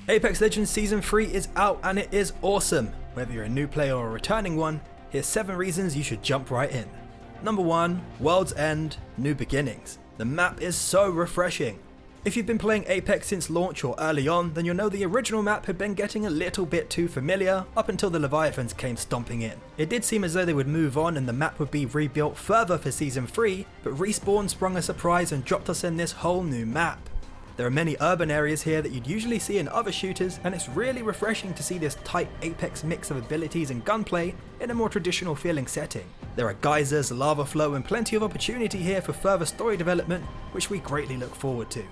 Apex Legends Season 3 is out and it is awesome. Whether you're a new player or a returning one, here's 7 reasons you should jump right in. Number 1. World's End, New Beginnings. The map is so refreshing. If you've been playing Apex since launch or early on, then you'll know the original map had been getting a little bit too familiar up until the Leviathans came stomping in. It did seem as though they would move on and the map would be rebuilt further for Season 3, but Respawn sprung a surprise and dropped us in this whole new map. There are many urban areas here that you'd usually see in other shooters, and it's really refreshing to see this tight Apex mix of abilities and gunplay in a more traditional feeling setting. There are geysers, lava flow and plenty of opportunity here for further story development, which we greatly look forward to.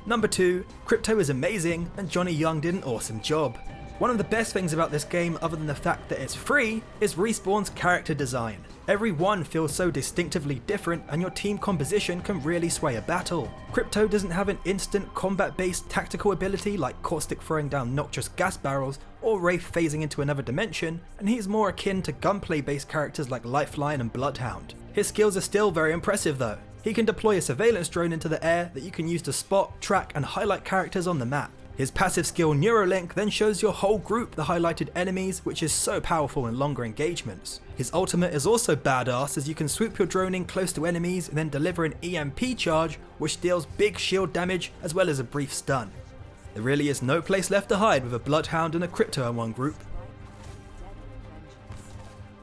Number 2. Crypto is amazing and Johnny Young did an awesome job. One of the best things about this game, other than the fact that it's free, is Respawn's character design. Every one feels so distinctively different and your team composition can really sway a battle. Crypto doesn't have an instant combat based tactical ability like Caustic throwing down noxious gas barrels or Wraith phasing into another dimension, and he's more akin to gunplay based characters like Lifeline and Bloodhound. His skills are still very impressive though. He can deploy a surveillance drone into the air that you can use to spot, track and highlight characters on the map. His passive skill Neuralink then shows your whole group the highlighted enemies, which is so powerful in longer engagements. His ultimate is also badass as you can swoop your drone in close to enemies and then deliver an EMP charge which deals big shield damage as well as a brief stun. There really is no place left to hide with a Bloodhound and a Crypto in one group.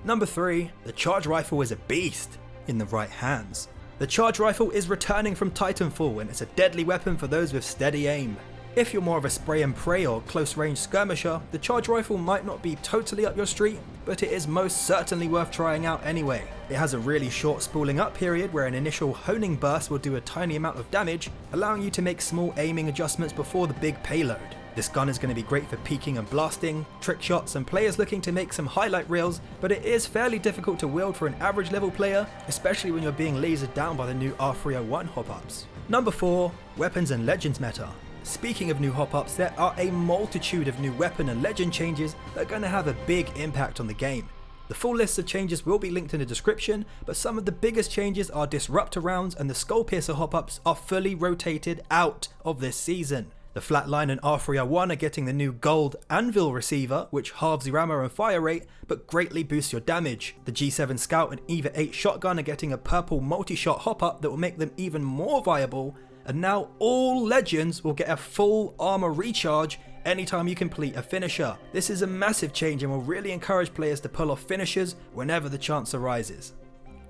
Number 3. The Charge Rifle is a beast in the right hands. The Charge Rifle is returning from Titanfall and it's a deadly weapon for those with steady aim. If you're more of a spray and pray or close range skirmisher, the Charge Rifle might not be totally up your street, but it is most certainly worth trying out anyway. It has a really short spooling up period where an initial honing burst will do a tiny amount of damage, allowing you to make small aiming adjustments before the big payload. This gun is going to be great for peeking and blasting, trick shots and players looking to make some highlight reels, but it is fairly difficult to wield for an average level player, especially when you're being lasered down by the new R301 hop-ups. Number 4. Weapons and Legends meta. Speaking of new hop-ups, there are a multitude of new weapon and legend changes that are going to have a big impact on the game. The full list of changes will be linked in the description, but some of the biggest changes are Disruptor rounds and the Skull Piercer hop-ups are fully rotated out of this season. The Flatline and R301 are getting the new Gold Anvil receiver, which halves your ammo and fire rate, but greatly boosts your damage. The G7 Scout and EVA 8 shotgun are getting a purple multi-shot hop-up that will make them even more viable, and now all legends will get a full armor recharge anytime you complete a finisher. This is a massive change and will really encourage players to pull off finishers whenever the chance arises.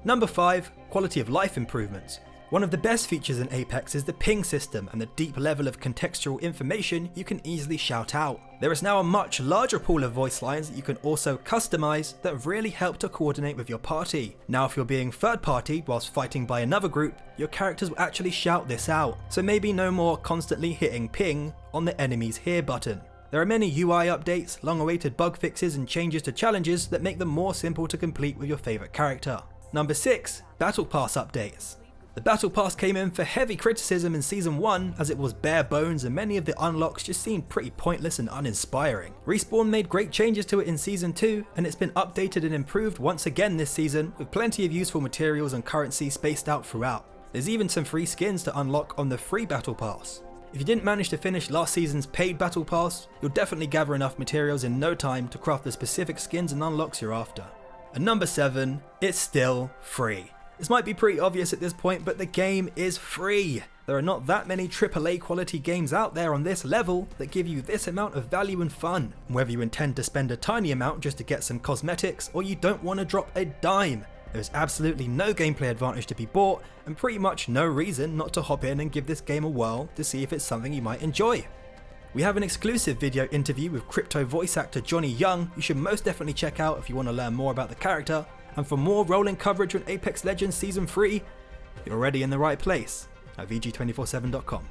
Number 5. Quality of life improvements. One of the best features in Apex is the ping system and the deep level of contextual information you can easily shout out. There is now a much larger pool of voice lines that you can also customize that really help to coordinate with your party. Now if you're being third party whilst fighting by another group, your characters will actually shout this out, so maybe no more constantly hitting ping on the enemies here button. There are many UI updates, long awaited bug fixes and changes to challenges that make them more simple to complete with your favourite character. Number 6. Battle Pass updates. The Battle Pass came in for heavy criticism in Season 1 as it was bare bones and many of the unlocks just seemed pretty pointless and uninspiring. Respawn made great changes to it in Season 2 and it's been updated and improved once again this season with plenty of useful materials and currency spaced out throughout. There's even some free skins to unlock on the free Battle Pass. If you didn't manage to finish last season's paid Battle Pass, you'll definitely gather enough materials in no time to craft the specific skins and unlocks you're after. And number 7, it's still free. This might be pretty obvious at this point, but the game is free. There are not that many AAA quality games out there on this level that give you this amount of value and fun. Whether you intend to spend a tiny amount just to get some cosmetics or you don't want to drop a dime, there's absolutely no gameplay advantage to be bought and pretty much no reason not to hop in and give this game a whirl to see if it's something you might enjoy. We have an exclusive video interview with Crypto voice actor Johnny Young you should most definitely check out if you want to learn more about the character. And for more rolling coverage on Apex Legends Season 3, you're already in the right place at VG247.com.